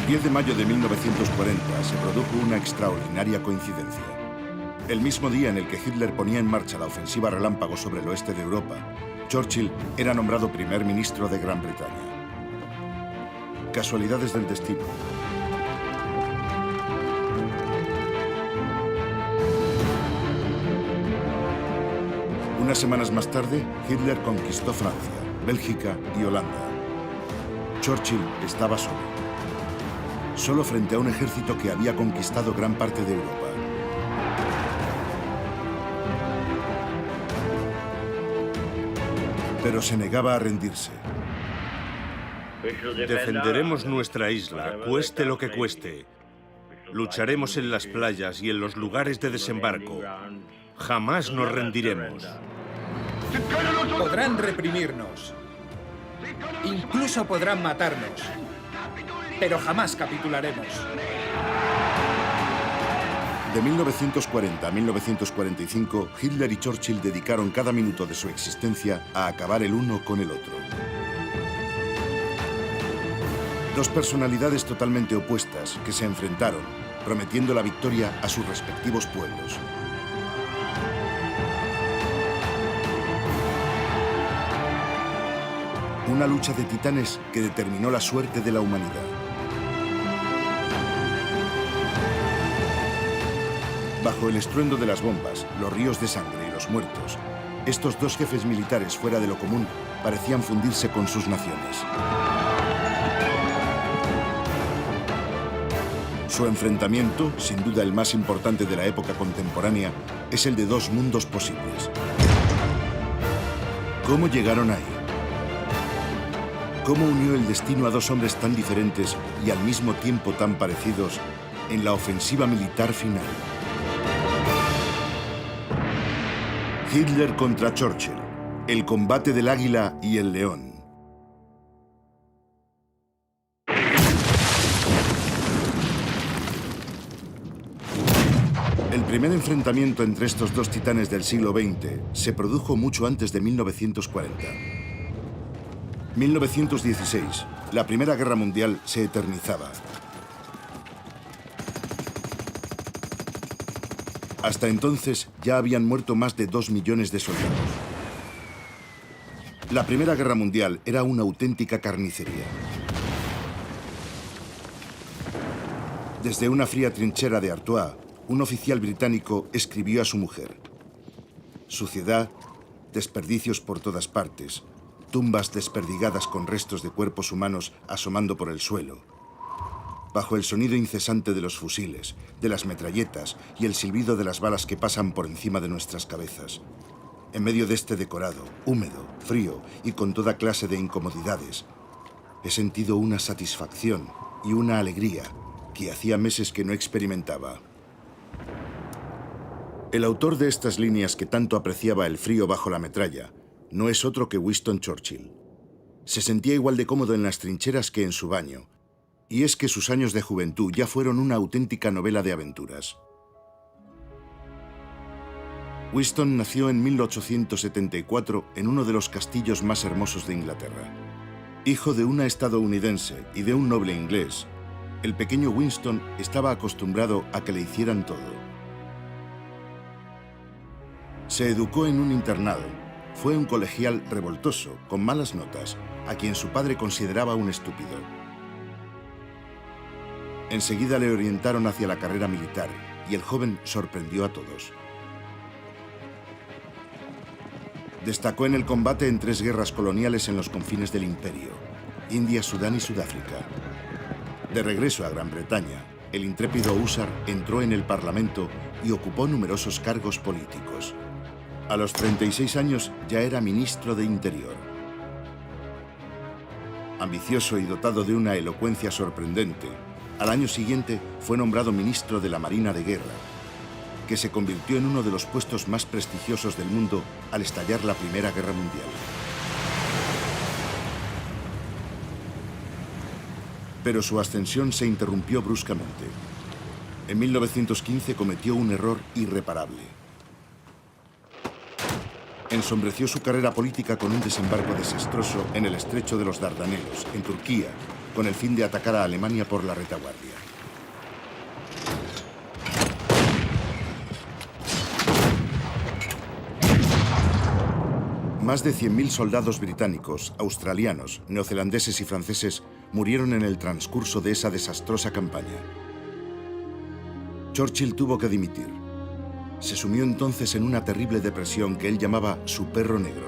10 de mayo de 1940 se produjo una extraordinaria coincidencia. El mismo día en el que Hitler ponía en marcha la ofensiva relámpago sobre el oeste de Europa, Churchill era nombrado primer ministro de Gran Bretaña. Casualidades del destino. Unas semanas más tarde, Hitler conquistó Francia, Bélgica y Holanda. Churchill estaba solo frente a un ejército que había conquistado gran parte de Europa. Pero se negaba a rendirse. Defenderemos nuestra isla, cueste lo que cueste. Lucharemos en las playas y en los lugares de desembarco. Jamás nos rendiremos. Podrán reprimirnos. Incluso podrán matarnos. Pero jamás capitularemos. De 1940 a 1945, Hitler y Churchill dedicaron cada minuto de su existencia a acabar el uno con el otro. Dos personalidades totalmente opuestas que se enfrentaron, prometiendo la victoria a sus respectivos pueblos. Una lucha de titanes que determinó la suerte de la humanidad. Bajo el estruendo de las bombas, los ríos de sangre y los muertos, estos dos jefes militares fuera de lo común parecían fundirse con sus naciones. Su enfrentamiento, sin duda el más importante de la época contemporánea, es el de dos mundos posibles. ¿Cómo llegaron ahí? ¿Cómo unió el destino a dos hombres tan diferentes y al mismo tiempo tan parecidos en la ofensiva militar final? Hitler contra Churchill, el combate del águila y el león. El primer enfrentamiento entre estos dos titanes del siglo XX se produjo mucho antes de 1940. 1916, la Primera Guerra Mundial se eternizaba. Hasta entonces ya habían muerto más de 2 millones de soldados. La Primera Guerra Mundial era una auténtica carnicería. Desde una fría trinchera de Artois, un oficial británico escribió a su mujer: suciedad, desperdicios por todas partes, tumbas desperdigadas con restos de cuerpos humanos asomando por el suelo. Bajo el sonido incesante de los fusiles, de las metralletas y el silbido de las balas que pasan por encima de nuestras cabezas. En medio de este decorado, húmedo, frío y con toda clase de incomodidades, he sentido una satisfacción y una alegría que hacía meses que no experimentaba. El autor de estas líneas que tanto apreciaba el frío bajo la metralla no es otro que Winston Churchill. Se sentía igual de cómodo en las trincheras que en su baño, y es que sus años de juventud ya fueron una auténtica novela de aventuras. Winston nació en 1874 en uno de los castillos más hermosos de Inglaterra. Hijo de una estadounidense y de un noble inglés, el pequeño Winston estaba acostumbrado a que le hicieran todo. Se educó en un internado. Fue un colegial revoltoso, con malas notas, a quien su padre consideraba un estúpido. Enseguida le orientaron hacia la carrera militar y el joven sorprendió a todos. Destacó en el combate en 3 guerras coloniales en los confines del imperio: India, Sudán y Sudáfrica. De regreso a Gran Bretaña, el intrépido húsar entró en el Parlamento y ocupó numerosos cargos políticos. A los 36 años ya era ministro de Interior. Ambicioso y dotado de una elocuencia sorprendente, al año siguiente fue nombrado ministro de la Marina de Guerra, que se convirtió en uno de los puestos más prestigiosos del mundo al estallar la Primera Guerra Mundial. Pero su ascensión se interrumpió bruscamente. En 1915 cometió un error irreparable. Ensombreció su carrera política con un desembarco desastroso en el estrecho de los Dardanelos, en Turquía, con el fin de atacar a Alemania por la retaguardia. Más de 100.000 soldados británicos, australianos, neozelandeses y franceses murieron en el transcurso de esa desastrosa campaña. Churchill tuvo que dimitir. Se sumió entonces en una terrible depresión que él llamaba su perro negro.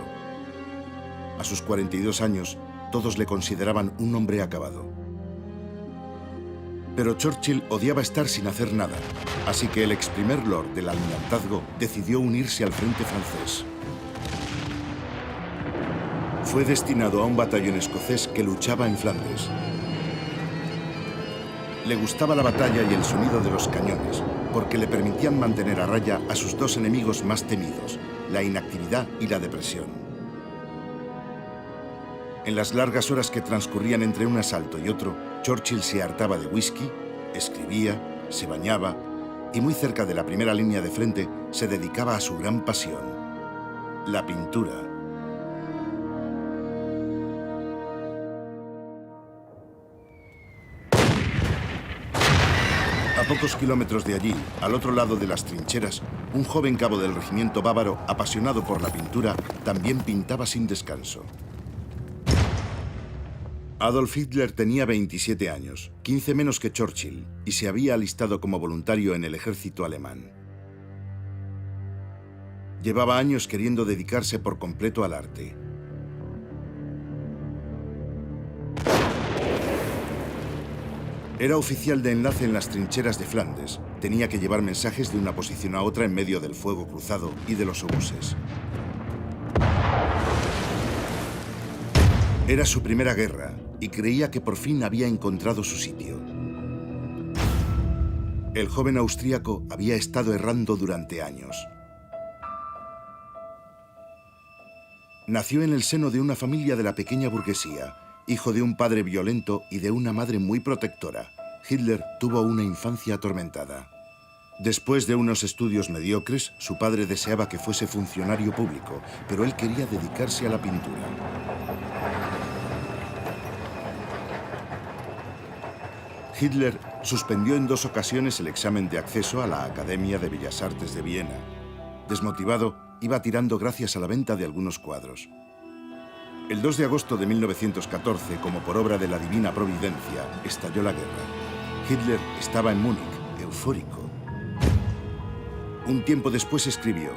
A sus 42 años, todos le consideraban un hombre acabado. Pero Churchill odiaba estar sin hacer nada, así que el ex primer lord del almirantazgo decidió unirse al frente francés. Fue destinado a un batallón escocés que luchaba en Flandes. Le gustaba la batalla y el sonido de los cañones, porque le permitían mantener a raya a sus dos enemigos más temidos, la inactividad y la depresión. En las largas horas que transcurrían entre un asalto y otro, Churchill se hartaba de whisky, escribía, se bañaba y muy cerca de la primera línea de frente se dedicaba a su gran pasión, la pintura. A pocos kilómetros de allí, al otro lado de las trincheras, un joven cabo del regimiento bávaro, apasionado por la pintura, también pintaba sin descanso. Adolf Hitler tenía 27 años, 15 menos que Churchill, y se había alistado como voluntario en el ejército alemán. Llevaba años queriendo dedicarse por completo al arte. Era oficial de enlace en las trincheras de Flandes. Tenía que llevar mensajes de una posición a otra en medio del fuego cruzado y de los obuses. Era su primera guerra y creía que por fin había encontrado su sitio. El joven austríaco había estado errando durante años. Nació en el seno de una familia de la pequeña burguesía, hijo de un padre violento y de una madre muy protectora. Hitler tuvo una infancia atormentada. Después de unos estudios mediocres, su padre deseaba que fuese funcionario público, pero él quería dedicarse a la pintura. Hitler suspendió en 2 ocasiones el examen de acceso a la Academia de Bellas Artes de Viena. Desmotivado, iba tirando gracias a la venta de algunos cuadros. El 2 de agosto de 1914, como por obra de la divina providencia, estalló la guerra. Hitler estaba en Múnich, eufórico. Un tiempo después escribió: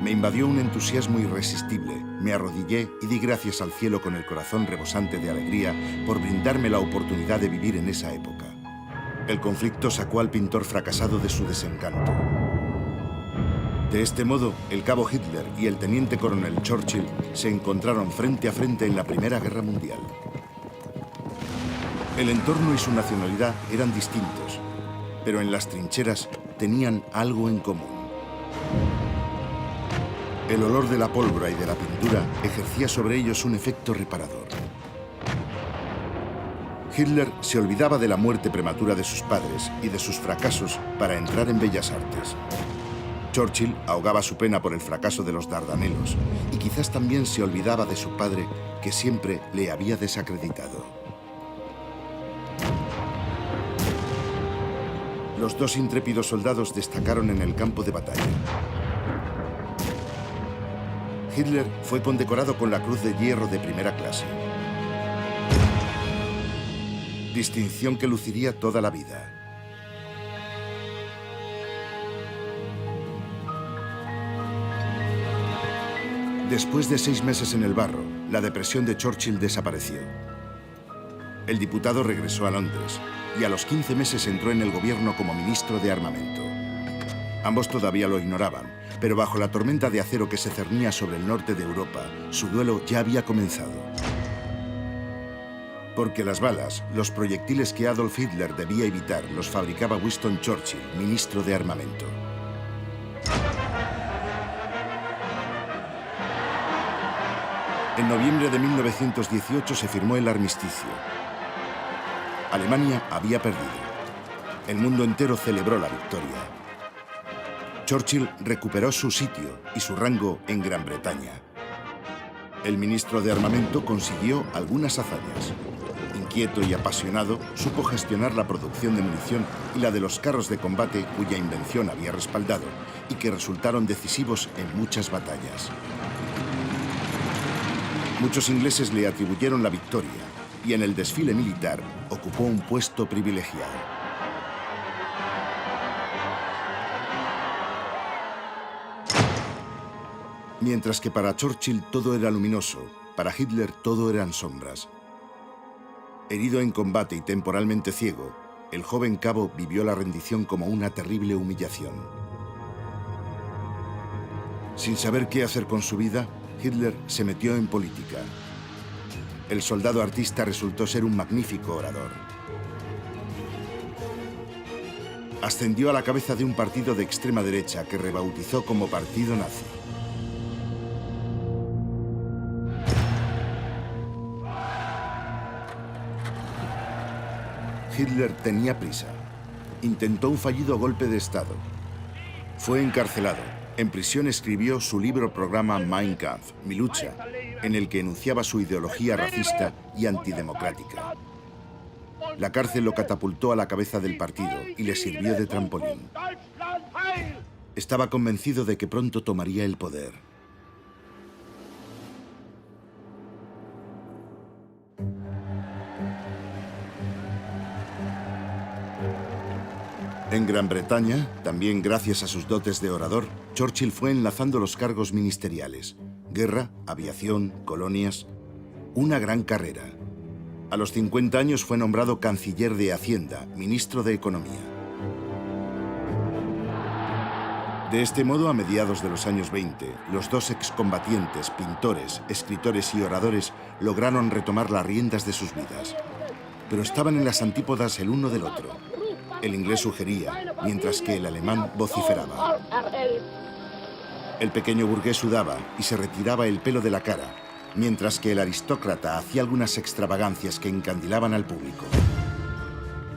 «Me invadió un entusiasmo irresistible, me arrodillé y di gracias al cielo con el corazón rebosante de alegría por brindarme la oportunidad de vivir en esa época». El conflicto sacó al pintor fracasado de su desencanto. De este modo, el cabo Hitler y el teniente coronel Churchill se encontraron frente a frente en la Primera Guerra Mundial. El entorno y su nacionalidad eran distintos, pero en las trincheras tenían algo en común. El olor de la pólvora y de la pintura ejercía sobre ellos un efecto reparador. Hitler se olvidaba de la muerte prematura de sus padres y de sus fracasos para entrar en Bellas Artes. Churchill ahogaba su pena por el fracaso de los Dardanelos y quizás también se olvidaba de su padre, que siempre le había desacreditado. Los 2 intrépidos soldados destacaron en el campo de batalla. Hitler fue condecorado con la Cruz de Hierro de primera clase. Distinción que luciría toda la vida. Después de 6 meses en el barro, la depresión de Churchill desapareció. El diputado regresó a Londres y a los 15 meses entró en el gobierno como ministro de Armamento. Ambos todavía lo ignoraban, pero bajo la tormenta de acero que se cernía sobre el norte de Europa, su duelo ya había comenzado. Porque las balas, los proyectiles que Adolf Hitler debía evitar, los fabricaba Winston Churchill, ministro de Armamento. En noviembre de 1918 se firmó el armisticio. Alemania había perdido. El mundo entero celebró la victoria. Churchill recuperó su sitio y su rango en Gran Bretaña. El ministro de Armamento consiguió algunas hazañas. Inquieto y apasionado, supo gestionar la producción de munición y la de los carros de combate cuya invención había respaldado y que resultaron decisivos en muchas batallas. Muchos ingleses le atribuyeron la victoria y en el desfile militar ocupó un puesto privilegiado. Mientras que para Churchill todo era luminoso, para Hitler todo eran sombras. Herido en combate y temporalmente ciego, el joven cabo vivió la rendición como una terrible humillación. Sin saber qué hacer con su vida, Hitler se metió en política. El soldado artista resultó ser un magnífico orador. Ascendió a la cabeza de un partido de extrema derecha que rebautizó como Partido Nazi. Hitler tenía prisa. Intentó un fallido golpe de Estado. Fue encarcelado. En prisión escribió su libro-programa Mein Kampf, Mi lucha, en el que enunciaba su ideología racista y antidemocrática. La cárcel lo catapultó a la cabeza del partido y le sirvió de trampolín. Estaba convencido de que pronto tomaría el poder. En Gran Bretaña, también gracias a sus dotes de orador, Churchill fue enlazando los cargos ministeriales. Guerra, aviación, colonias... Una gran carrera. A los 50 años fue nombrado canciller de Hacienda, ministro de Economía. De este modo, a mediados de los años 20, los dos excombatientes, pintores, escritores y oradores lograron retomar las riendas de sus vidas. Pero estaban en las antípodas el uno del otro. El inglés sugería, mientras que el alemán vociferaba. El pequeño burgués sudaba y se retiraba el pelo de la cara, mientras que el aristócrata hacía algunas extravagancias que encandilaban al público.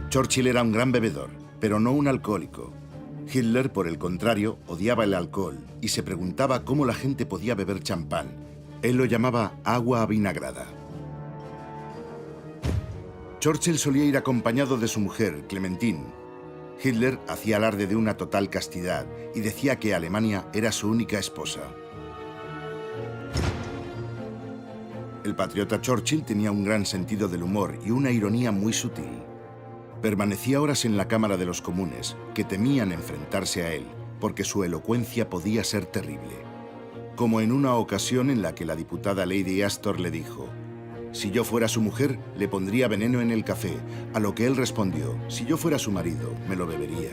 Churchill era un gran bebedor, pero no un alcohólico. Hitler, por el contrario, odiaba el alcohol y se preguntaba cómo la gente podía beber champán. Él lo llamaba agua avinagrada. Churchill solía ir acompañado de su mujer, Clementine. Hitler hacía alarde de una total castidad y decía que Alemania era su única esposa. El patriota Churchill tenía un gran sentido del humor y una ironía muy sutil. Permanecía horas en la Cámara de los Comunes, que temían enfrentarse a él, porque su elocuencia podía ser terrible. Como en una ocasión en la que la diputada Lady Astor le dijo: si yo fuera su mujer, le pondría veneno en el café, a lo que él respondió: si yo fuera su marido, me lo bebería.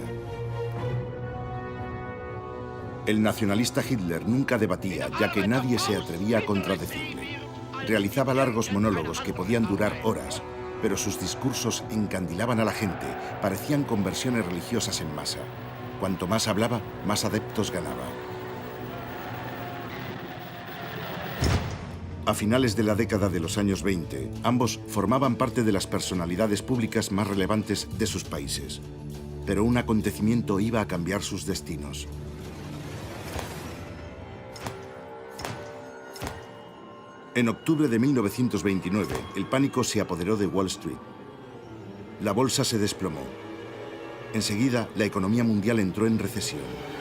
El nacionalista Hitler nunca debatía, ya que nadie se atrevía a contradecirle. Realizaba largos monólogos que podían durar horas, pero sus discursos encandilaban a la gente, parecían conversiones religiosas en masa. Cuanto más hablaba, más adeptos ganaba. A finales de la década de los años 20, ambos formaban parte de las personalidades públicas más relevantes de sus países. Pero un acontecimiento iba a cambiar sus destinos. En octubre de 1929, el pánico se apoderó de Wall Street. La bolsa se desplomó. Enseguida, la economía mundial entró en recesión.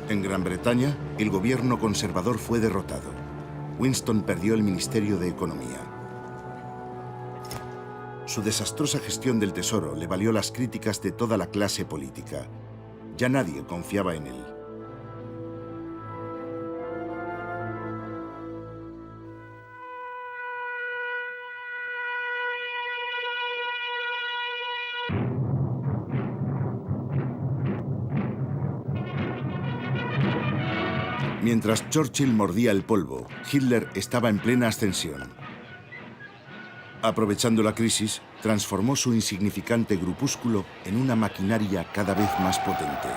En Gran Bretaña, el gobierno conservador fue derrotado. Winston perdió el Ministerio de Economía. Su desastrosa gestión del tesoro le valió las críticas de toda la clase política. Ya nadie confiaba en él. Mientras Churchill mordía el polvo, Hitler estaba en plena ascensión. Aprovechando la crisis, transformó su insignificante grupúsculo en una maquinaria cada vez más potente.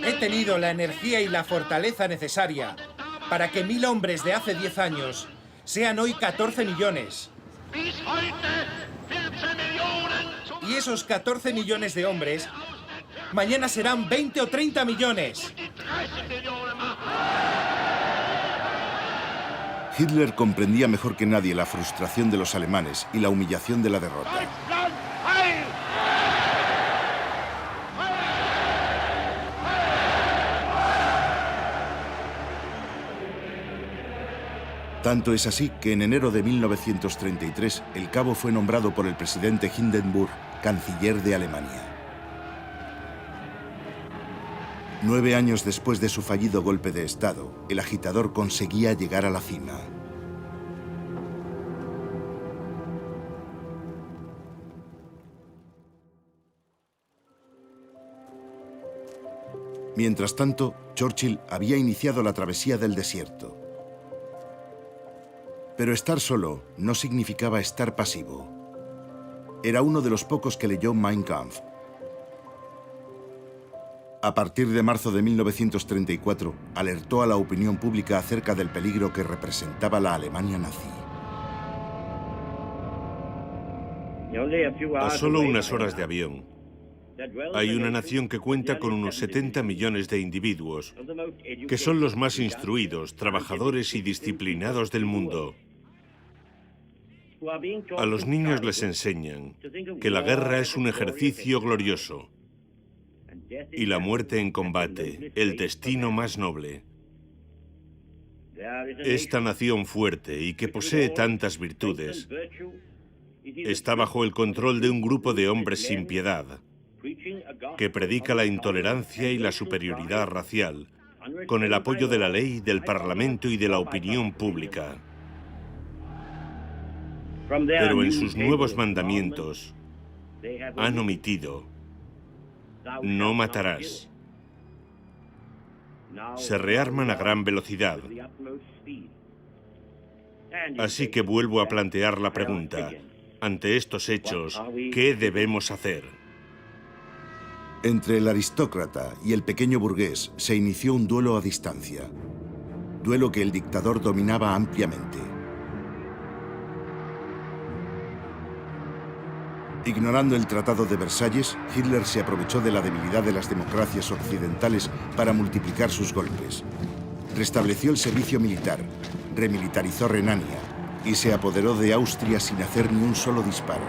He tenido la energía y la fortaleza necesaria para que 1000 hombres de hace 10 años sean hoy 14 millones. Y esos 14 millones de hombres Mañana serán 20 o 30 millones. Hitler comprendía mejor que nadie la frustración de los alemanes y la humillación de la derrota. Tanto es así que en enero de 1933 el cabo fue nombrado por el presidente Hindenburg canciller de Alemania. 9 años después de su fallido golpe de Estado, el agitador conseguía llegar a la cima. Mientras tanto, Churchill había iniciado la travesía del desierto. Pero estar solo no significaba estar pasivo. Era uno de los pocos que leyó Mein Kampf. A partir de marzo de 1934, alertó a la opinión pública acerca del peligro que representaba la Alemania nazi. A solo unas horas de avión, hay una nación que cuenta con unos 70 millones de individuos, que son los más instruidos, trabajadores y disciplinados del mundo. A los niños les enseñan que la guerra es un ejercicio glorioso y la muerte en combate, el destino más noble. Esta nación fuerte y que posee tantas virtudes está bajo el control de un grupo de hombres sin piedad que predica la intolerancia y la superioridad racial con el apoyo de la ley, del Parlamento y de la opinión pública. Pero en sus nuevos mandamientos han omitido: no matarás. Se rearman a gran velocidad. Así que vuelvo a plantear la pregunta: ante estos hechos, ¿qué debemos hacer? Entre el aristócrata y el pequeño burgués se inició un duelo a distancia. Duelo que el dictador dominaba ampliamente. Ignorando el Tratado de Versalles, Hitler se aprovechó de la debilidad de las democracias occidentales para multiplicar sus golpes. Restableció el servicio militar, remilitarizó Renania y se apoderó de Austria sin hacer ni un solo disparo.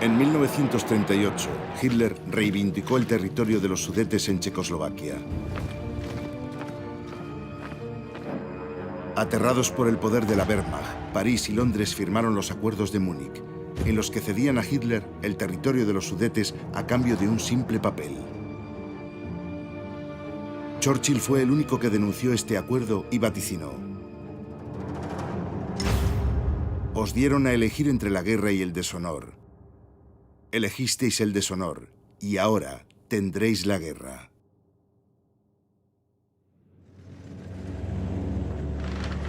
En 1938, Hitler reivindicó el territorio de los Sudetes en Checoslovaquia. Aterrados por el poder de la Wehrmacht, París y Londres firmaron los acuerdos de Múnich, en los que cedían a Hitler el territorio de los Sudetes a cambio de un simple papel. Churchill fue el único que denunció este acuerdo y vaticinó: os dieron a elegir entre la guerra y el deshonor. Elegisteis el deshonor y ahora tendréis la guerra.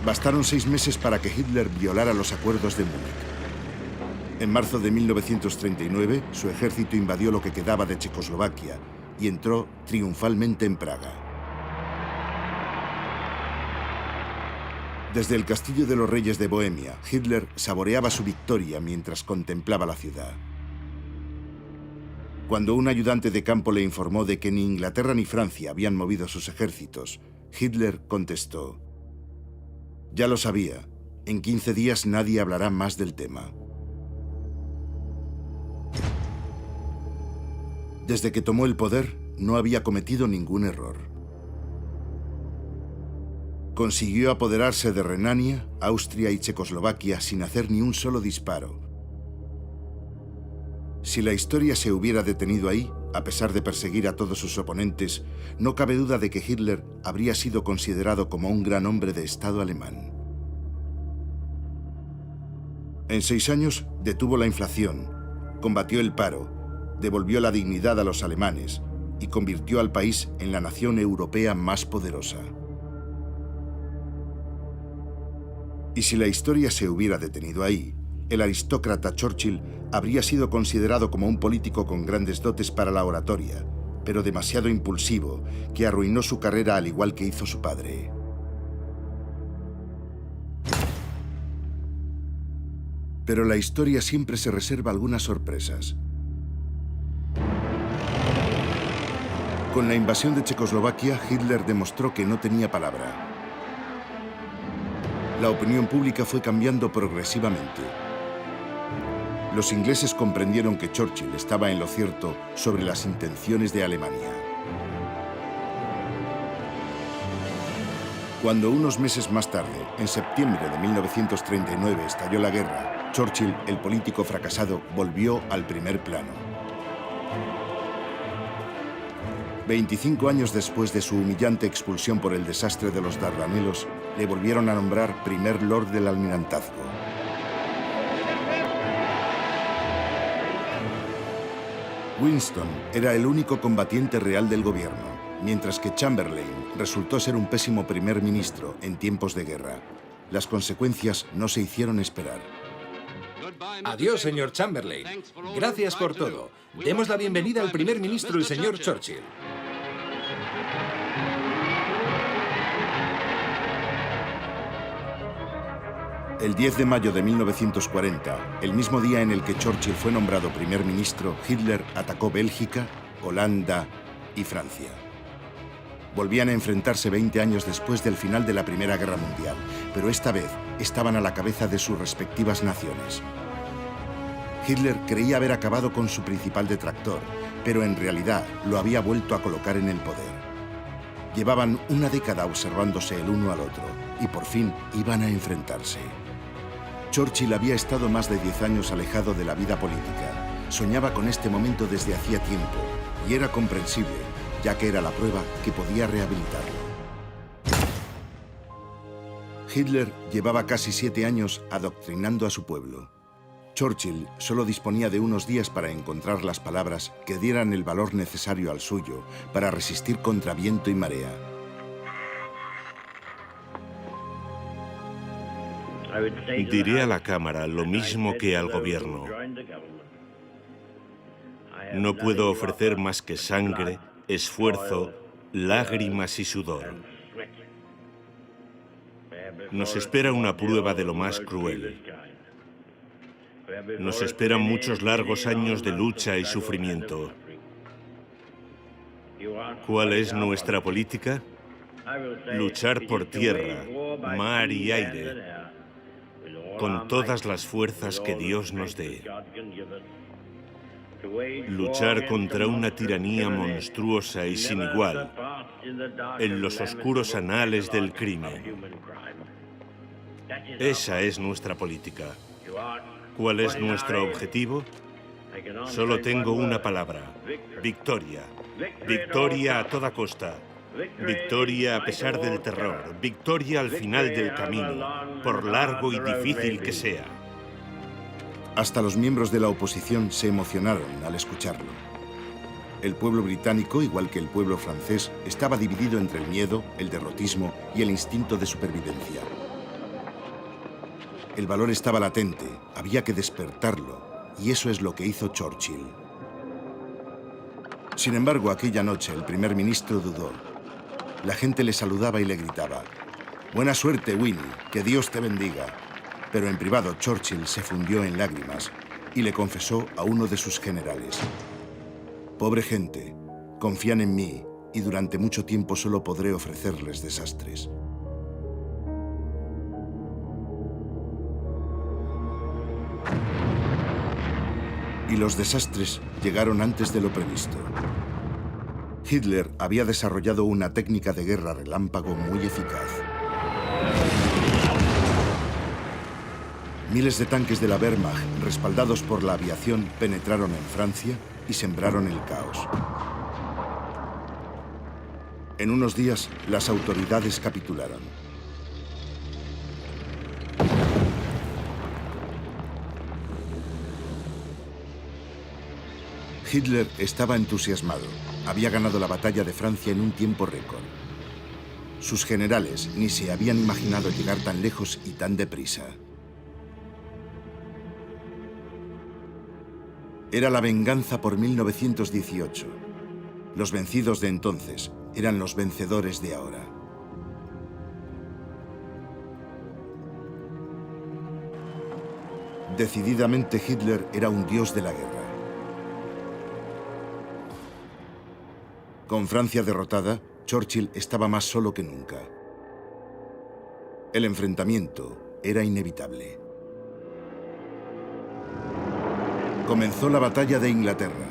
Bastaron 6 meses para que Hitler violara los acuerdos de Múnich. En marzo de 1939, su ejército invadió lo que quedaba de Checoslovaquia y entró triunfalmente en Praga. Desde el Castillo de los Reyes de Bohemia, Hitler saboreaba su victoria mientras contemplaba la ciudad. Cuando un ayudante de campo le informó de que ni Inglaterra ni Francia habían movido sus ejércitos, Hitler contestó: ya lo sabía, en 15 días nadie hablará más del tema. Desde que tomó el poder, no había cometido ningún error. Consiguió apoderarse de Renania, Austria y Checoslovaquia sin hacer ni un solo disparo. Si la historia se hubiera detenido ahí, a pesar de perseguir a todos sus oponentes, no cabe duda de que Hitler habría sido considerado como un gran hombre de Estado alemán. En 6 años detuvo la inflación, combatió el paro, devolvió la dignidad a los alemanes y convirtió al país en la nación europea más poderosa. Y si la historia se hubiera detenido ahí, el aristócrata Churchill habría sido considerado como un político con grandes dotes para la oratoria, pero demasiado impulsivo, que arruinó su carrera al igual que hizo su padre. Pero la historia siempre se reserva algunas sorpresas. Con la invasión de Checoslovaquia, Hitler demostró que no tenía palabra. La opinión pública fue cambiando progresivamente. Los ingleses comprendieron que Churchill estaba en lo cierto sobre las intenciones de Alemania. Cuando unos meses más tarde, en septiembre de 1939, estalló la guerra, Churchill, el político fracasado, volvió al primer plano. 25 años después de su humillante expulsión por el desastre de los Dardanelos, le volvieron a nombrar primer Lord del Almirantazgo. Winston era el único combatiente real del gobierno, mientras que Chamberlain resultó ser un pésimo primer ministro en tiempos de guerra. Las consecuencias no se hicieron esperar. Adiós, señor Chamberlain. Gracias por todo. Demos la bienvenida al primer ministro, el señor Churchill. El 10 de mayo de 1940, el mismo día en el que Churchill fue nombrado primer ministro, Hitler atacó Bélgica, Holanda y Francia. Volvían a enfrentarse 20 años después del final de la Primera Guerra Mundial, pero esta vez estaban a la cabeza de sus respectivas naciones. Hitler creía haber acabado con su principal detractor, pero en realidad lo había vuelto a colocar en el poder. Llevaban una década observándose el uno al otro y por fin iban a enfrentarse. Churchill había estado más de 10 años alejado de la vida política. Soñaba con este momento desde hacía tiempo y era comprensible, ya que era la prueba que podía rehabilitarlo. Hitler llevaba casi 7 años adoctrinando a su pueblo. Churchill solo disponía de unos días para encontrar las palabras que dieran el valor necesario al suyo para resistir contra viento y marea. Diré a la Cámara lo mismo que al gobierno. No puedo ofrecer más que sangre, esfuerzo, lágrimas y sudor. Nos espera una prueba de lo más cruel. Nos esperan muchos largos años de lucha y sufrimiento. ¿Cuál es nuestra política? Luchar por tierra, mar y aire, con todas las fuerzas que Dios nos dé. Luchar contra una tiranía monstruosa y sin igual en los oscuros anales del crimen. Esa es nuestra política. ¿Cuál es nuestro objetivo? Solo tengo una palabra: victoria. Victoria a toda costa. Victoria a pesar del terror. Victoria al final del camino, por largo y difícil que sea. Hasta los miembros de la oposición se emocionaron al escucharlo. El pueblo británico, igual que el pueblo francés, estaba dividido entre el miedo, el derrotismo y el instinto de supervivencia. El valor estaba latente, había que despertarlo, y eso es lo que hizo Churchill. Sin embargo, aquella noche el primer ministro dudó. La gente le saludaba y le gritaba: «Buena suerte, Winnie, que Dios te bendiga». Pero en privado Churchill se fundió en lágrimas y le confesó a uno de sus generales: «Pobre gente, confían en mí y durante mucho tiempo solo podré ofrecerles desastres». Y los desastres llegaron antes de lo previsto. Hitler había desarrollado una técnica de guerra relámpago muy eficaz. Miles de tanques de la Wehrmacht, respaldados por la aviación, penetraron en Francia y sembraron el caos. En unos días, las autoridades capitularon. Hitler estaba entusiasmado. Había ganado la batalla de Francia en un tiempo récord. Sus generales ni se habían imaginado llegar tan lejos y tan deprisa. Era la venganza por 1918. Los vencidos de entonces eran los vencedores de ahora. Decididamente Hitler era un dios de la guerra. Con Francia derrotada, Churchill estaba más solo que nunca. El enfrentamiento era inevitable. Comenzó la batalla de Inglaterra.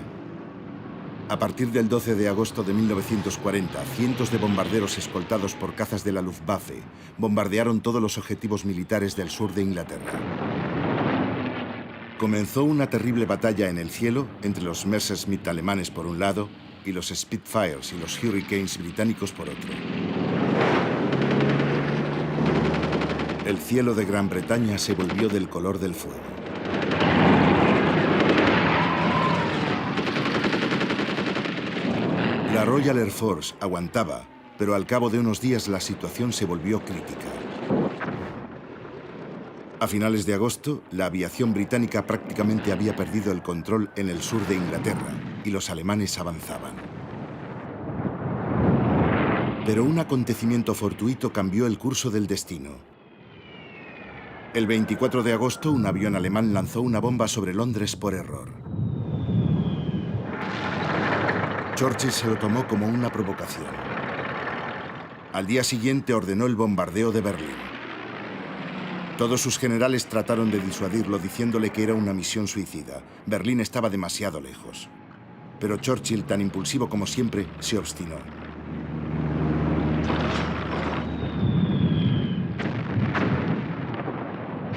A partir del 12 de agosto de 1940, cientos de bombarderos escoltados por cazas de la Luftwaffe bombardearon todos los objetivos militares del sur de Inglaterra. Comenzó una terrible batalla en el cielo entre los Messerschmitt alemanes por un lado y los Spitfires y los Hurricanes británicos por otro. El cielo de Gran Bretaña se volvió del color del fuego. La Royal Air Force aguantaba, pero al cabo de unos días la situación se volvió crítica. A finales de agosto, la aviación británica prácticamente había perdido el control en el sur de Inglaterra y los alemanes avanzaban. Pero un acontecimiento fortuito cambió el curso del destino. El 24 de agosto, un avión alemán lanzó una bomba sobre Londres por error. Churchill se lo tomó como una provocación. Al día siguiente ordenó el bombardeo de Berlín. Todos sus generales trataron de disuadirlo diciéndole que era una misión suicida. Berlín estaba demasiado lejos. Pero Churchill, tan impulsivo como siempre, se obstinó.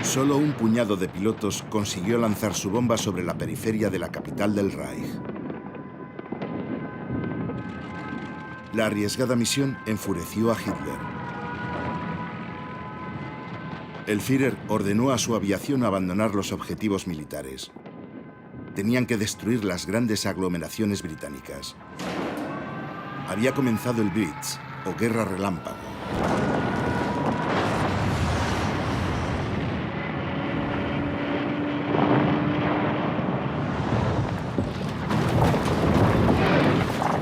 Solo un puñado de pilotos consiguió lanzar su bomba sobre la periferia de la capital del Reich. La arriesgada misión enfureció a Hitler. El Führer ordenó a su aviación abandonar los objetivos militares. Tenían que destruir las grandes aglomeraciones británicas. Había comenzado el Blitz, o guerra relámpago.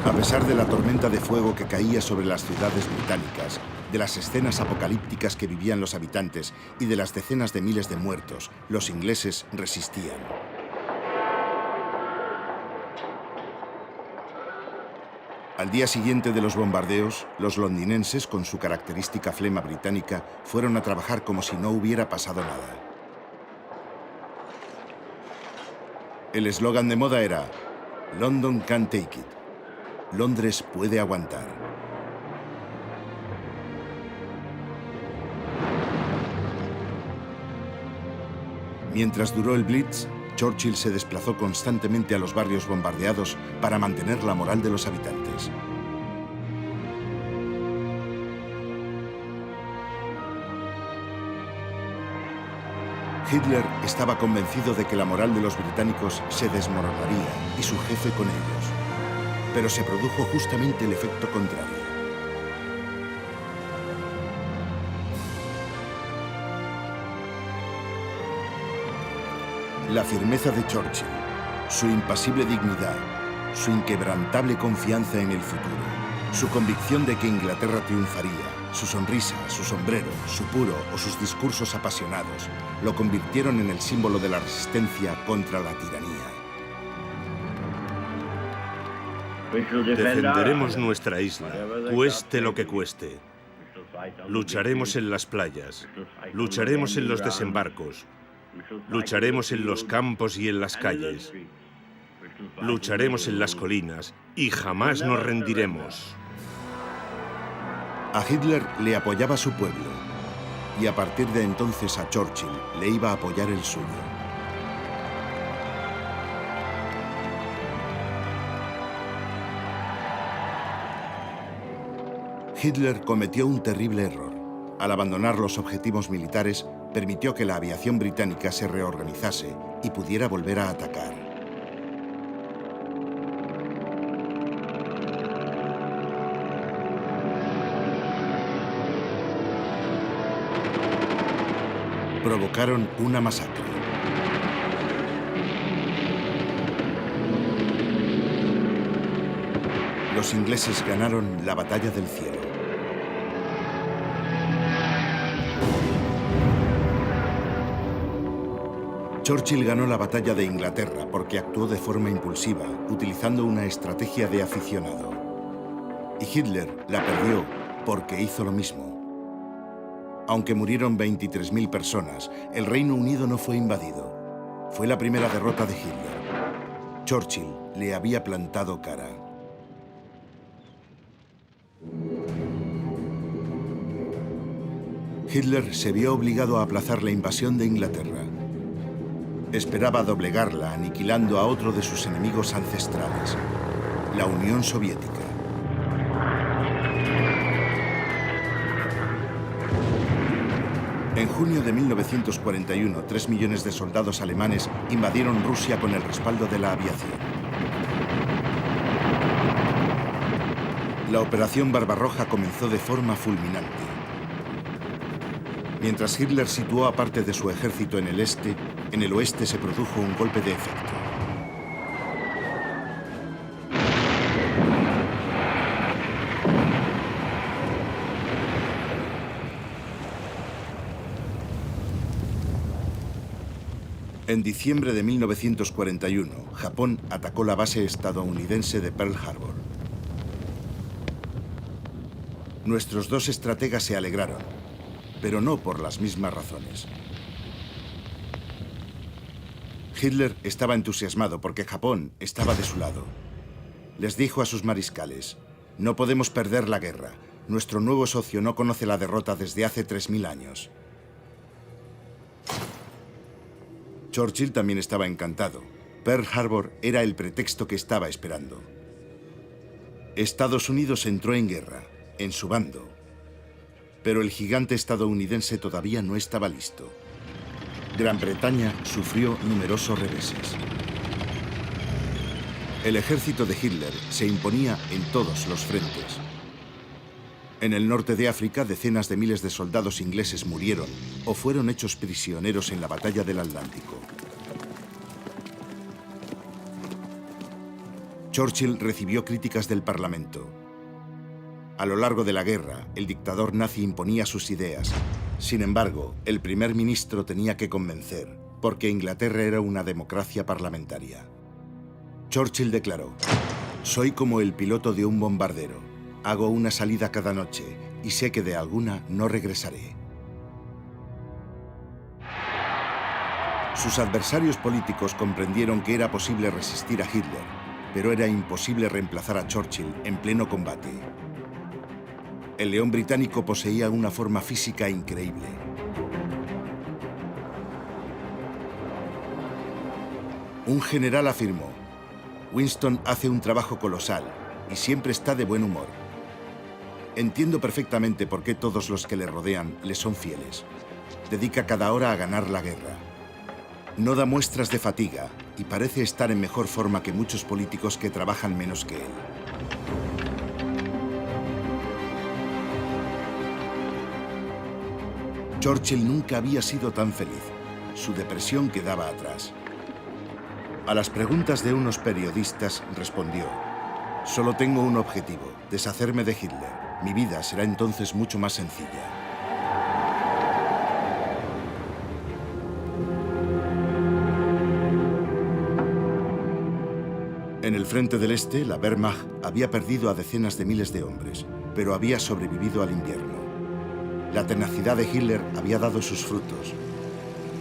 A pesar de la tormenta de fuego que caía sobre las ciudades británicas, de las escenas apocalípticas que vivían los habitantes y de las decenas de miles de muertos, los ingleses resistían. Al día siguiente de los bombardeos, los londinenses, con su característica flema británica, fueron a trabajar como si no hubiera pasado nada. El eslogan de moda era «London can take it». Londres puede aguantar. Mientras duró el Blitz, Churchill se desplazó constantemente a los barrios bombardeados para mantener la moral de los habitantes. Hitler estaba convencido de que la moral de los británicos se desmoronaría y su jefe con ellos. Pero se produjo justamente el efecto contrario. La firmeza de Churchill, su impasible dignidad, su inquebrantable confianza en el futuro, su convicción de que Inglaterra triunfaría, su sonrisa, su sombrero, su puro o sus discursos apasionados, lo convirtieron en el símbolo de la resistencia contra la tiranía. Defenderemos nuestra isla, cueste lo que cueste. Lucharemos en las playas, lucharemos en los desembarcos, lucharemos en los campos y en las calles, lucharemos en las colinas y jamás nos rendiremos. A Hitler le apoyaba su pueblo y a partir de entonces a Churchill le iba a apoyar el suyo. Hitler cometió un terrible error. Al abandonar los objetivos militares, permitió que la aviación británica se reorganizase y pudiera volver a atacar. Provocaron una masacre. Los ingleses ganaron la batalla del cielo. Churchill ganó la batalla de Inglaterra porque actuó de forma impulsiva, utilizando una estrategia de aficionado. Y Hitler la perdió porque hizo lo mismo. Aunque murieron 23.000 personas, el Reino Unido no fue invadido. Fue la primera derrota de Hitler. Churchill le había plantado cara. Hitler se vio obligado a aplazar la invasión de Inglaterra. Esperaba doblegarla, aniquilando a otro de sus enemigos ancestrales, la Unión Soviética. En junio de 1941, 3 millones de soldados alemanes invadieron Rusia con el respaldo de la aviación. La Operación Barbarroja comenzó de forma fulminante. Mientras Hitler situó a parte de su ejército en el este, en el oeste se produjo un golpe de efecto. En diciembre de 1941, Japón atacó la base estadounidense de Pearl Harbor. Nuestros dos estrategas se alegraron, pero no por las mismas razones. Hitler estaba entusiasmado porque Japón estaba de su lado. Les dijo a sus mariscales: no podemos perder la guerra. Nuestro nuevo socio no conoce la derrota desde hace 3000 años. Churchill también estaba encantado. Pearl Harbor era el pretexto que estaba esperando. Estados Unidos entró en guerra, en su bando. Pero el gigante estadounidense todavía no estaba listo. Gran Bretaña sufrió numerosos reveses. El ejército de Hitler se imponía en todos los frentes. En el norte de África, decenas de miles de soldados ingleses murieron o fueron hechos prisioneros en la batalla del Atlántico. Churchill recibió críticas del Parlamento. A lo largo de la guerra, el dictador nazi imponía sus ideas. Sin embargo, el primer ministro tenía que convencer, porque Inglaterra era una democracia parlamentaria. Churchill declaró: soy como el piloto de un bombardero. Hago una salida cada noche y sé que de alguna no regresaré. Sus adversarios políticos comprendieron que era posible resistir a Hitler, pero era imposible reemplazar a Churchill en pleno combate. El león británico poseía una forma física increíble. Un general afirmó: Winston hace un trabajo colosal y siempre está de buen humor. Entiendo perfectamente por qué todos los que le rodean le son fieles. Dedica cada hora a ganar la guerra. No da muestras de fatiga y parece estar en mejor forma que muchos políticos que trabajan menos que él. Churchill nunca había sido tan feliz. Su depresión quedaba atrás. A las preguntas de unos periodistas respondió: solo tengo un objetivo, deshacerme de Hitler. Mi vida será entonces mucho más sencilla. En el frente del este, la Wehrmacht había perdido a decenas de miles de hombres, pero había sobrevivido al invierno. La tenacidad de Hitler había dado sus frutos.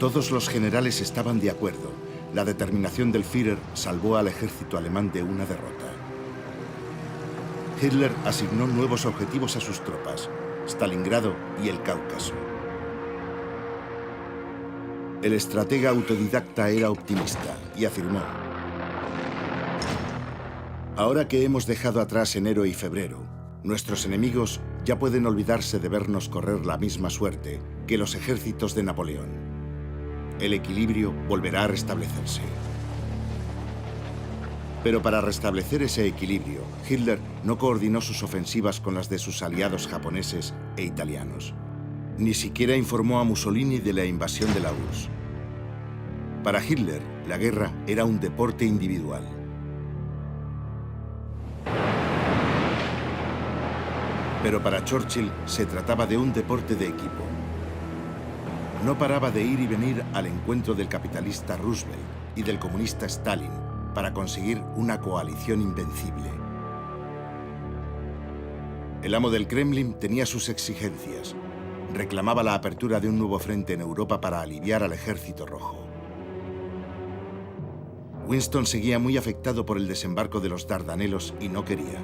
Todos los generales estaban de acuerdo. La determinación del Führer salvó al ejército alemán de una derrota. Hitler asignó nuevos objetivos a sus tropas: Stalingrado y el Cáucaso. El estratega autodidacta era optimista y afirmó: ahora que hemos dejado atrás enero y febrero, nuestros enemigos ya pueden olvidarse de vernos correr la misma suerte que los ejércitos de Napoleón. El equilibrio volverá a restablecerse. Pero para restablecer ese equilibrio, Hitler no coordinó sus ofensivas con las de sus aliados japoneses e italianos. Ni siquiera informó a Mussolini de la invasión de la URSS. Para Hitler, la guerra era un deporte individual. Pero para Churchill se trataba de un deporte de equipo. no paraba de ir y venir al encuentro del capitalista Roosevelt y del comunista Stalin para conseguir una coalición invencible. El amo del Kremlin tenía sus exigencias. Reclamaba la apertura de un nuevo frente en Europa para aliviar al Ejército Rojo. Winston seguía muy afectado por el desembarco de los Dardanelos y no quería.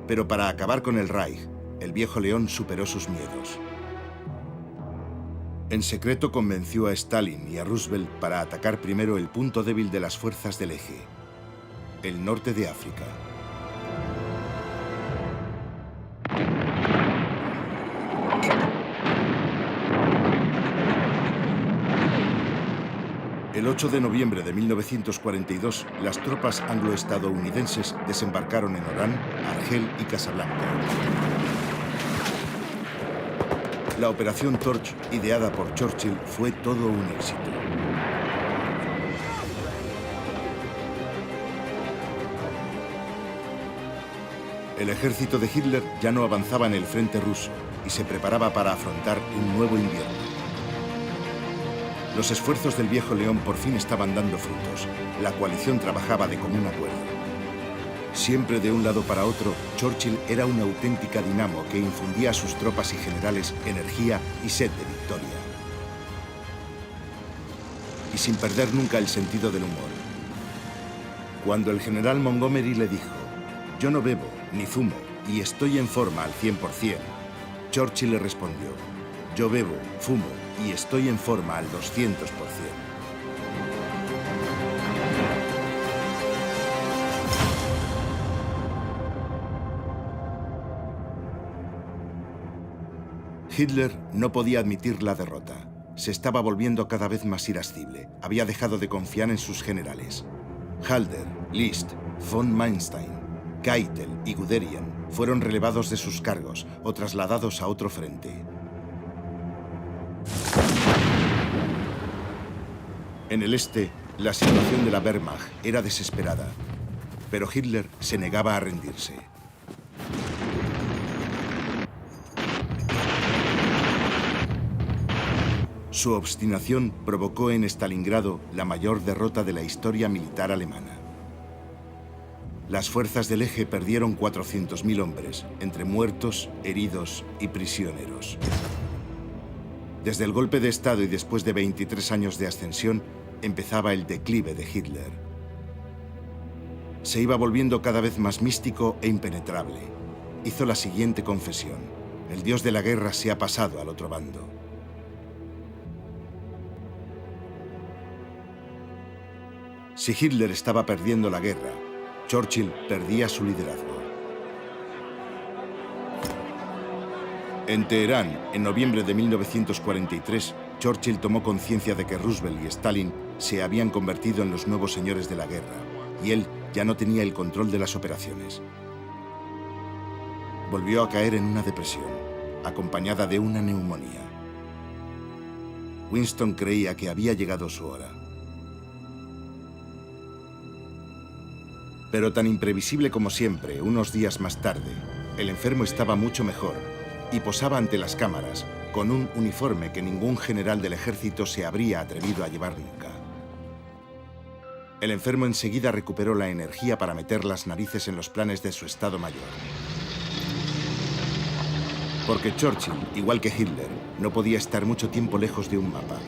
Pero para acabar con el Reich, el viejo león superó sus miedos. En secreto convenció a Stalin y a Roosevelt para atacar primero el punto débil de las fuerzas del eje, el norte de África. El 8 de noviembre de 1942, las tropas anglo-estadounidenses desembarcaron en Orán, Argel y Casablanca. La Operación Torch, ideada por Churchill, fue todo un éxito. El ejército de Hitler ya no avanzaba en el frente ruso y se preparaba para afrontar un nuevo invierno. Los esfuerzos del viejo león por fin estaban dando frutos. La coalición trabajaba de común acuerdo. Siempre de un lado para otro, Churchill era una auténtica dinamo que infundía a sus tropas y generales energía y sed de victoria. Y sin perder nunca el sentido del humor. Cuando el general Montgomery le dijo: «Yo no bebo ni fumo y estoy en forma al 100%», Churchill le respondió: «Yo bebo, fumo y estoy en forma al 200%. Hitler no podía admitir la derrota. Se estaba volviendo cada vez más irascible. Había dejado de confiar en sus generales. Halder, List, von Manstein, Keitel y Guderian fueron relevados de sus cargos o trasladados a otro frente. En el este, la situación de la Wehrmacht era desesperada, pero Hitler se negaba a rendirse. Su obstinación provocó en Stalingrado la mayor derrota de la historia militar alemana. Las fuerzas del eje perdieron 400.000 hombres, entre muertos, heridos y prisioneros. Desde el golpe de Estado y después de 23 años de ascensión, empezaba el declive de Hitler. Se iba volviendo cada vez más místico e impenetrable. Hizo la siguiente confesión: el dios de la guerra se ha pasado al otro bando. Si Hitler estaba perdiendo la guerra, Churchill perdía su liderazgo. En Teherán, en noviembre de 1943, Churchill tomó conciencia de que Roosevelt y Stalin se habían convertido en los nuevos señores de la guerra, y él ya no tenía el control de las operaciones. Volvió a caer en una depresión, acompañada de una neumonía. Winston creía que había llegado su hora. Pero tan imprevisible como siempre, unos días más tarde, el enfermo estaba mucho mejor y posaba ante las cámaras con un uniforme que ningún general del ejército se habría atrevido a llevar nunca. El enfermo enseguida recuperó la energía para meter las narices en los planes de su Estado Mayor. Porque Churchill, igual que Hitler, no podía estar mucho tiempo lejos de un mapa.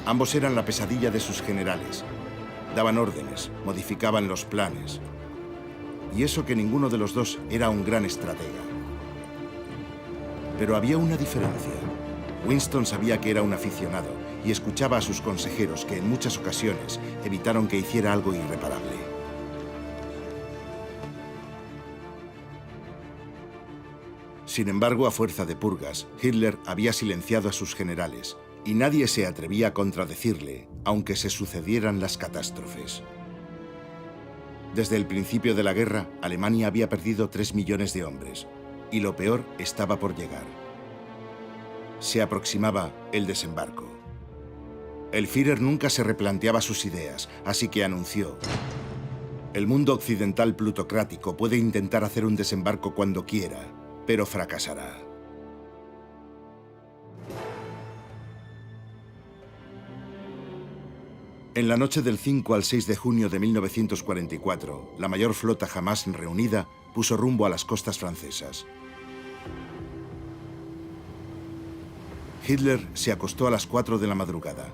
Ambos eran la pesadilla de sus generales. Daban órdenes, modificaban los planes. Y eso que ninguno de los dos era un gran estratega. Pero había una diferencia. Winston sabía que era un aficionado y escuchaba a sus consejeros que en muchas ocasiones evitaron que hiciera algo irreparable. Sin embargo, a fuerza de purgas, Hitler había silenciado a sus generales y nadie se atrevía a contradecirle, aunque se sucedieran las catástrofes. Desde el principio de la guerra, Alemania había perdido 3 millones de hombres, y lo peor estaba por llegar. Se aproximaba el desembarco. El Führer nunca se replanteaba sus ideas, así que anunció: el mundo occidental plutocrático puede intentar hacer un desembarco cuando quiera, pero fracasará. En la noche del 5 al 6 de junio de 1944, la mayor flota jamás reunida puso rumbo a las costas francesas. Hitler se acostó a las 4 de la madrugada.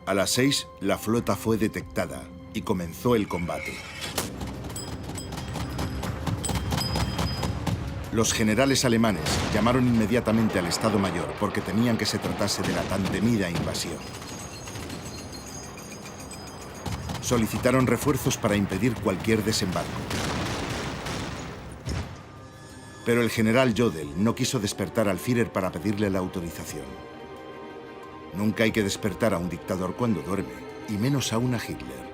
A las 6, la flota fue detectada y comenzó el combate. Los generales alemanes llamaron inmediatamente al Estado Mayor porque temían que se tratase de la tan temida invasión. Solicitaron refuerzos para impedir cualquier desembarco. Pero el general Jodl no quiso despertar al Führer para pedirle la autorización. Nunca hay que despertar a un dictador cuando duerme, y menos aún a Hitler.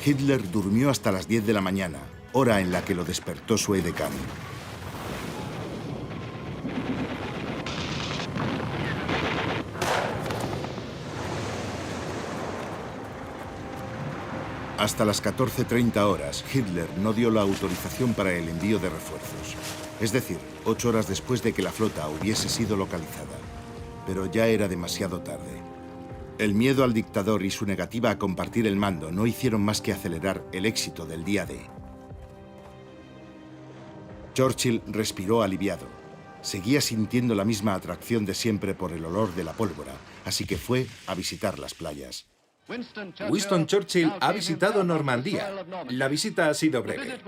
Hitler durmió hasta las 10 de la mañana, hora en la que lo despertó su edecán. Hasta las 14:30 horas, Hitler no dio la autorización para el envío de refuerzos. Es decir, 8 horas después de que la flota hubiese sido localizada. Pero ya era demasiado tarde. El miedo al dictador y su negativa a compartir el mando no hicieron más que acelerar el éxito del día D. Churchill respiró aliviado. Seguía sintiendo la misma atracción de siempre por el olor de la pólvora, así que fue a visitar las playas. Winston Churchill ha visitado Normandía. La visita ha sido breve.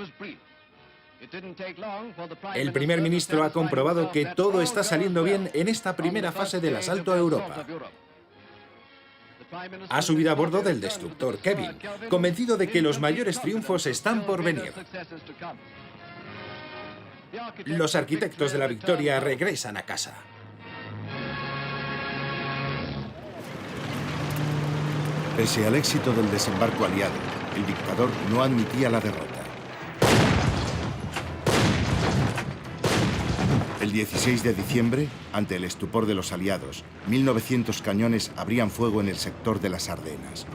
El primer ministro ha comprobado que todo está saliendo bien en esta primera fase del asalto a Europa. Ha subido a bordo del destructor Kevin, convencido de que los mayores triunfos están por venir. Los arquitectos de la victoria regresan a casa. Pese al éxito del desembarco aliado, el dictador no admitía la derrota. El 16 de diciembre, ante el estupor de los aliados, 1.900 cañones abrían fuego en el sector de las Ardenas.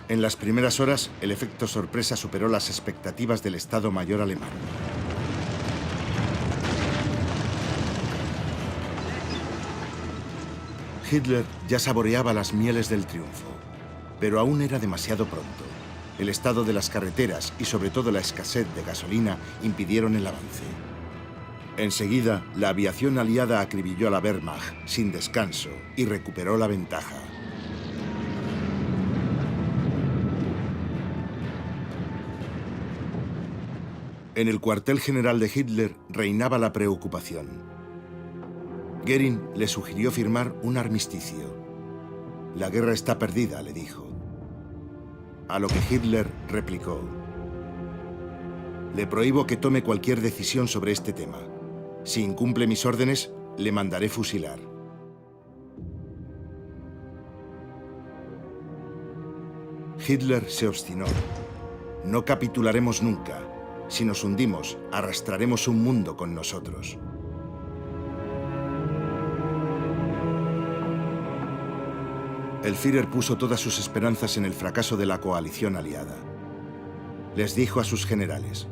En las primeras horas, el efecto sorpresa superó las expectativas del Estado Mayor alemán. Hitler ya saboreaba las mieles del triunfo, pero aún era demasiado pronto. El estado de las carreteras y sobre todo la escasez de gasolina impidieron el avance. Enseguida, la aviación aliada acribilló a la Wehrmacht sin descanso y recuperó la ventaja. En el cuartel general de Hitler reinaba la preocupación. Göring le sugirió firmar un armisticio. La guerra está perdida, le dijo. A lo que Hitler replicó: le prohíbo que tome cualquier decisión sobre este tema. Si incumple mis órdenes, le mandaré fusilar. Hitler se obstinó. No capitularemos nunca. Si nos hundimos, arrastraremos un mundo con nosotros. El Führer puso todas sus esperanzas en el fracaso de la coalición aliada. Les dijo a sus generales: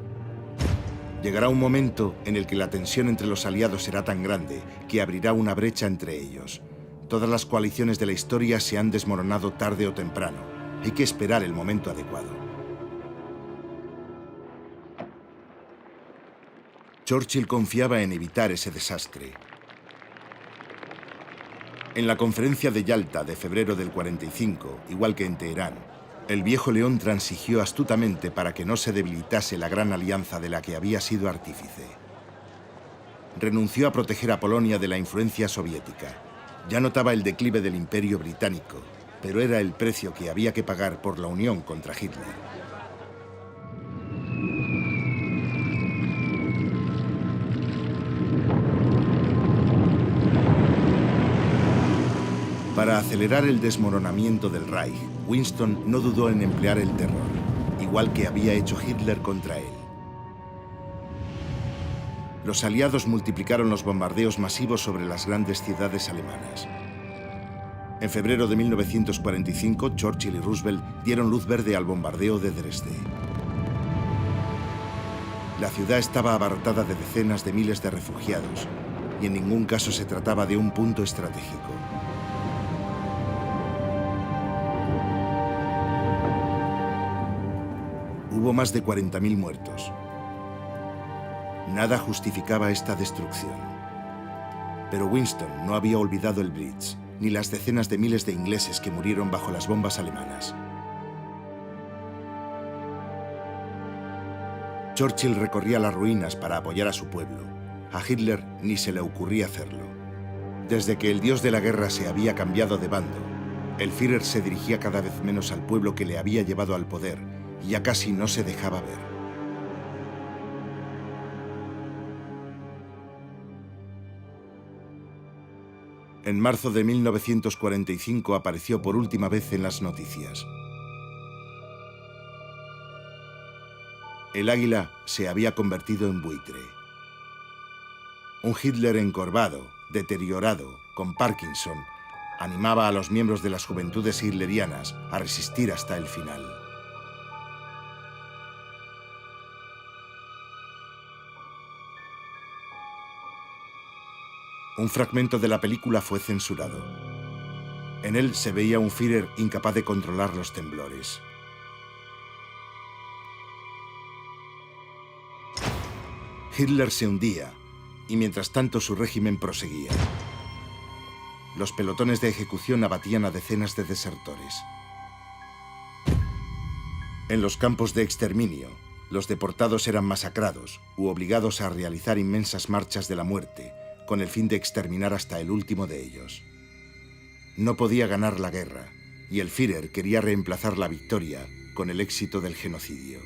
llegará un momento en el que la tensión entre los aliados será tan grande que abrirá una brecha entre ellos. Todas las coaliciones de la historia se han desmoronado tarde o temprano. Hay que esperar el momento adecuado. Churchill confiaba en evitar ese desastre. En la conferencia de Yalta de febrero del 45, igual que en Teherán, el viejo león transigió astutamente para que no se debilitase la gran alianza de la que había sido artífice. Renunció a proteger a Polonia de la influencia soviética. Ya notaba el declive del Imperio británico, pero era el precio que había que pagar por la unión contra Hitler. Para acelerar el desmoronamiento del Reich, Winston no dudó en emplear el terror, igual que había hecho Hitler contra él. Los aliados multiplicaron los bombardeos masivos sobre las grandes ciudades alemanas. En febrero de 1945, Churchill y Roosevelt dieron luz verde al bombardeo de Dresde. La ciudad estaba abarrotada de decenas de miles de refugiados, y en ningún caso se trataba de un punto estratégico. Hubo más de 40.000 muertos. Nada justificaba esta destrucción. Pero Winston no había olvidado el Blitz, ni las decenas de miles de ingleses que murieron bajo las bombas alemanas. Churchill recorría las ruinas para apoyar a su pueblo. A Hitler ni se le ocurría hacerlo. Desde que el dios de la guerra se había cambiado de bando, el Führer se dirigía cada vez menos al pueblo que le había llevado al poder y ya casi no se dejaba ver. En marzo de 1945 apareció por última vez en las noticias. El águila se había convertido en buitre. Un Hitler encorvado, deteriorado, con Parkinson, animaba a los miembros de las juventudes hitlerianas a resistir hasta el final. Un fragmento de la película fue censurado. En él se veía un Führer incapaz de controlar los temblores. Hitler se hundía, y mientras tanto su régimen proseguía. Los pelotones de ejecución abatían a decenas de desertores. En los campos de exterminio, los deportados eran masacrados u obligados a realizar inmensas marchas de la muerte, con el fin de exterminar hasta el último de ellos. No podía ganar la guerra, y el Führer quería reemplazar la victoria con el éxito del genocidio.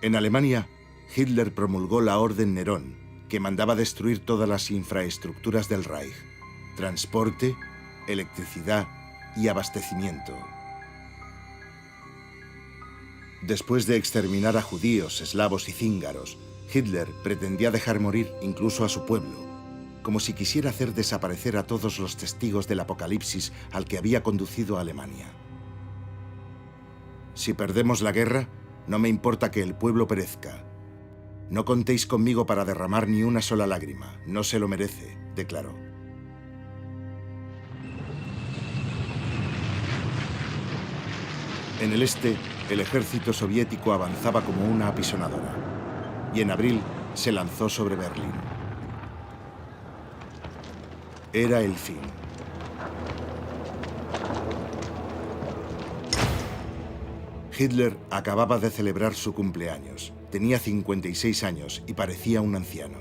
En Alemania, Hitler promulgó la Orden Nerón, que mandaba destruir todas las infraestructuras del Reich: transporte, electricidad y abastecimiento. Después de exterminar a judíos, eslavos y cíngaros, Hitler pretendía dejar morir incluso a su pueblo, como si quisiera hacer desaparecer a todos los testigos del apocalipsis al que había conducido a Alemania. Si perdemos la guerra, no me importa que el pueblo perezca. No contéis conmigo para derramar ni una sola lágrima. No se lo merece, declaró. En el este, el ejército soviético avanzaba como una apisonadora, y en abril se lanzó sobre Berlín. Era el fin. Hitler acababa de celebrar su cumpleaños. Tenía 56 años y parecía un anciano.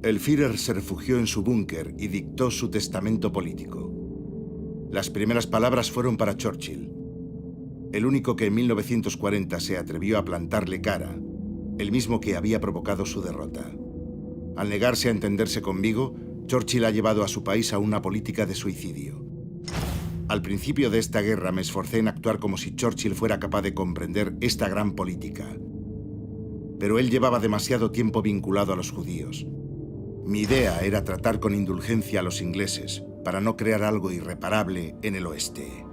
El Führer se refugió en su búnker y dictó su testamento político. Las primeras palabras fueron para Churchill, el único que en 1940 se atrevió a plantarle cara, el mismo que había provocado su derrota. Al negarse a entenderse conmigo, Churchill ha llevado a su país a una política de suicidio. Al principio de esta guerra me esforcé en actuar como si Churchill fuera capaz de comprender esta gran política. Pero él llevaba demasiado tiempo vinculado a los judíos. Mi idea era tratar con indulgencia a los ingleses para no crear algo irreparable en el oeste.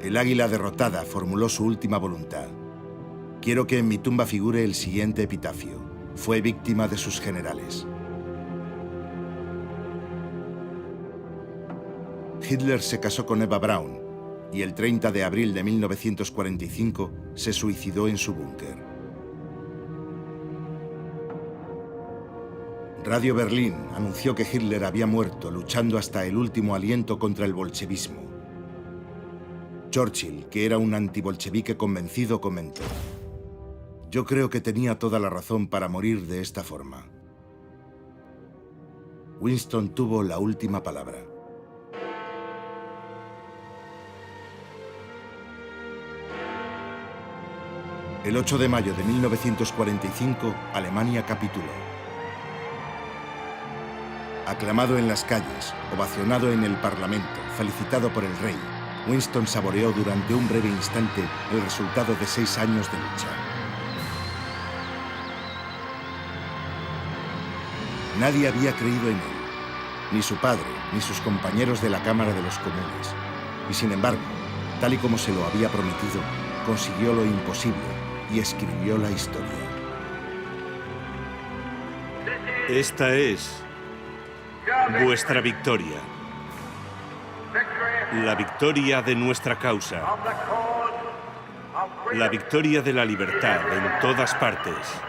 El águila derrotada formuló su última voluntad. Quiero que en mi tumba figure el siguiente epitafio: fue víctima de sus generales. Hitler se casó con Eva Braun y el 30 de abril de 1945 se suicidó en su búnker. Radio Berlín anunció que Hitler había muerto luchando hasta el último aliento contra el bolchevismo. Churchill, que era un antibolchevique convencido, comentó: «Yo creo que tenía toda la razón para morir de esta forma». Winston tuvo la última palabra. El 8 de mayo de 1945, Alemania capituló. Aclamado en las calles, ovacionado en el Parlamento, felicitado por el rey, Winston saboreó durante un breve instante el resultado de 6 años de lucha. Nadie había creído en él, ni su padre, ni sus compañeros de la Cámara de los Comunes. Y sin embargo, tal y como se lo había prometido, consiguió lo imposible y escribió la historia. Esta es vuestra victoria. La victoria de nuestra causa. La victoria de la libertad en todas partes.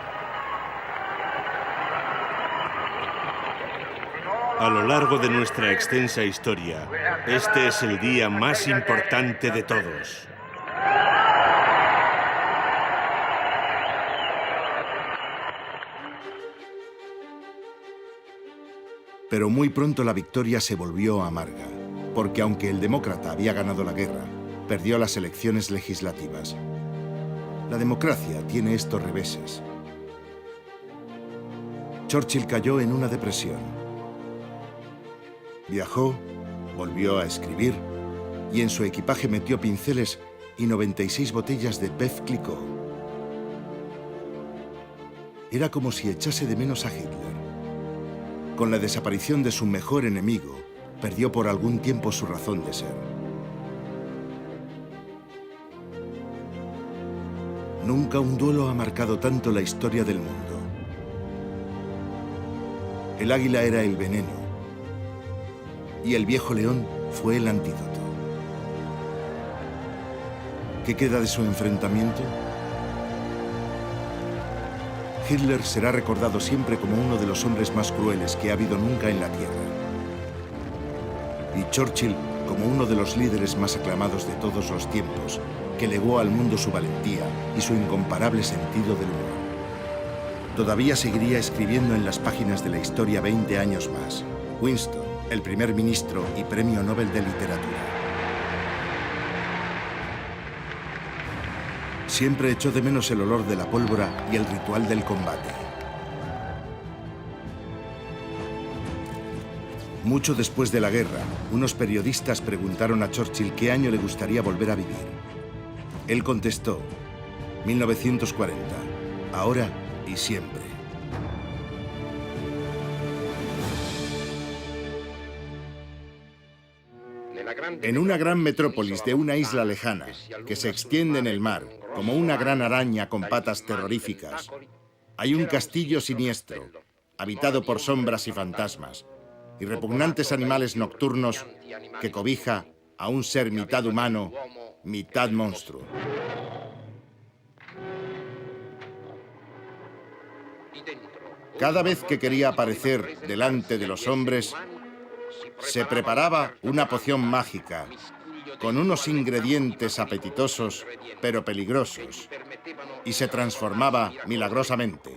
A lo largo de nuestra extensa historia, este es el día más importante de todos. Pero muy pronto la victoria se volvió amarga, porque aunque el demócrata había ganado la guerra, perdió las elecciones legislativas. La democracia tiene estos reveses. Churchill cayó en una depresión. Viajó, volvió a escribir y en su equipaje metió pinceles y 96 botellas de Veuve Clicquot. Era como si echase de menos a Hitler. Con la desaparición de su mejor enemigo, perdió por algún tiempo su razón de ser. Nunca un duelo ha marcado tanto la historia del mundo. El águila era el veneno y el viejo león fue el antídoto. ¿Qué queda de su enfrentamiento? Hitler será recordado siempre como uno de los hombres más crueles que ha habido nunca en la Tierra. Y Churchill como uno de los líderes más aclamados de todos los tiempos, que legó al mundo su valentía y su incomparable sentido del humor. Todavía seguiría escribiendo en las páginas de la historia 20 años más. Winston, el primer ministro y Premio Nobel de Literatura. Siempre echó de menos el olor de la pólvora y el ritual del combate. Mucho después de la guerra, unos periodistas preguntaron a Churchill qué año le gustaría volver a vivir. Él contestó, 1940, ahora y siempre. En una gran metrópolis de una isla lejana, que se extiende en el mar, como una gran araña con patas terroríficas, hay un castillo siniestro, habitado por sombras y fantasmas, y repugnantes animales nocturnos que cobija a un ser mitad humano, mitad monstruo. Cada vez que quería aparecer delante de los hombres, se preparaba una poción mágica, con unos ingredientes apetitosos, pero peligrosos, y se transformaba milagrosamente.